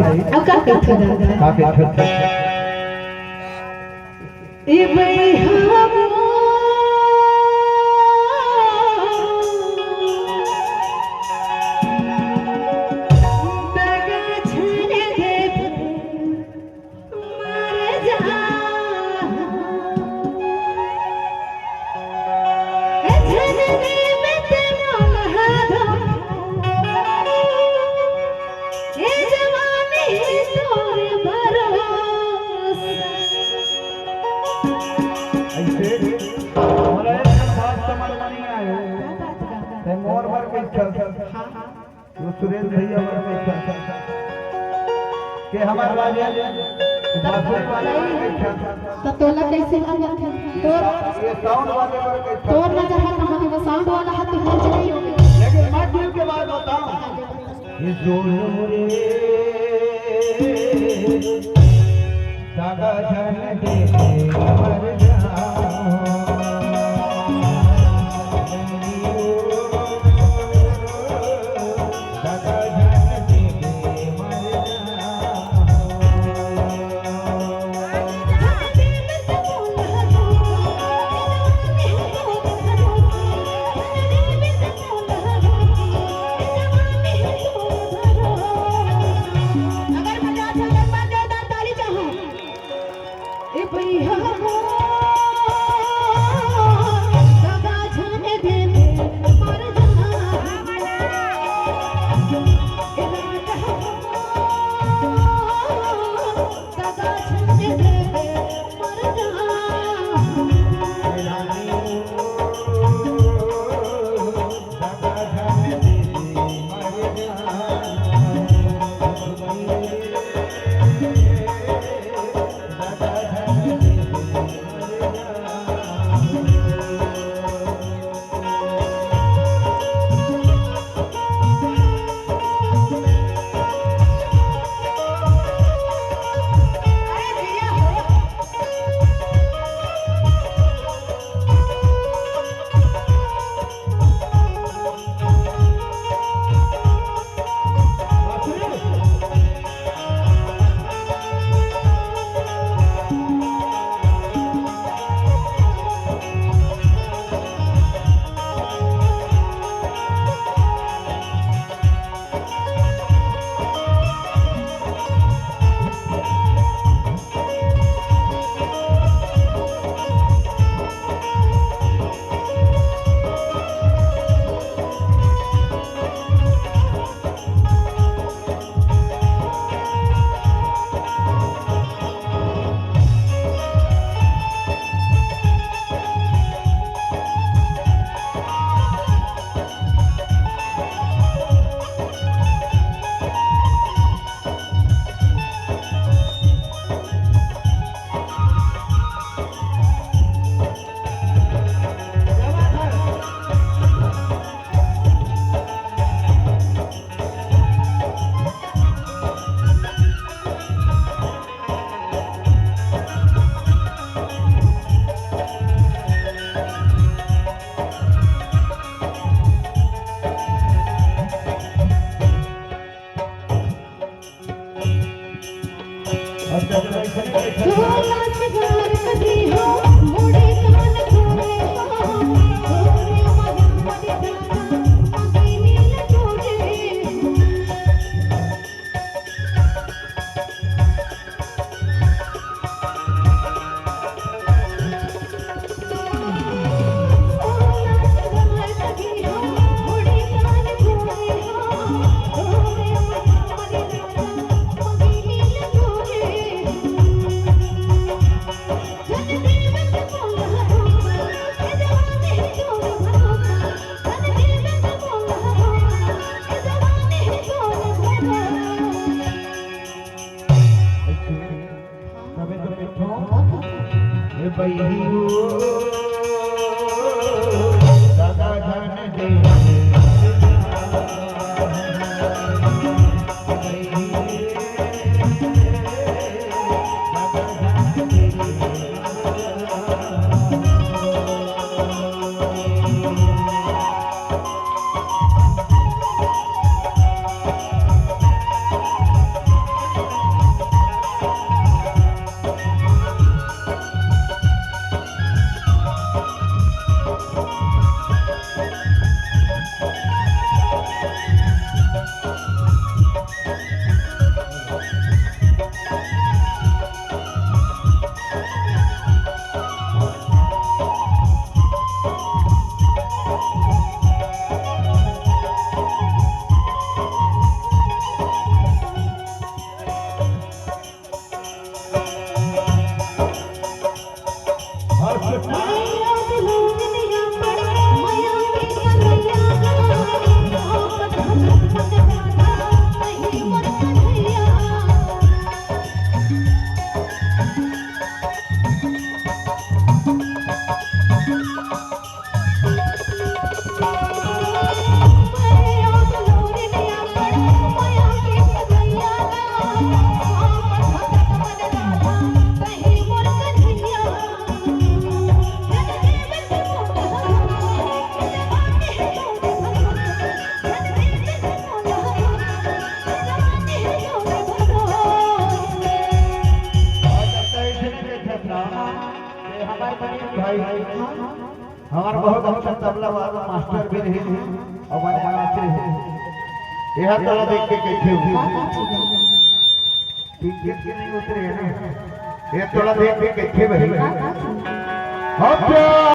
अब का कहते दादा का कहते ए भाई हम सुरेश भैया के हमारे वाले तो तोला कैसे लगत है तोर ये साउंड वाले पर तोर नजर है कहां वो साउंड वाला हाथ तो हो नहीं होगी लेकिन माध्यम के बाद बताओ ये जोड़ो रे दादा जान दे मर जा ना ये हमारे बड़े भाई हमारा बहुत अच्छा तबला वाला मास्टर भी रहे और हमारे से यह तबला देख के कैसे हुई टिकट के नहीं उतरे है ना ये तबला देख के कैसे भाई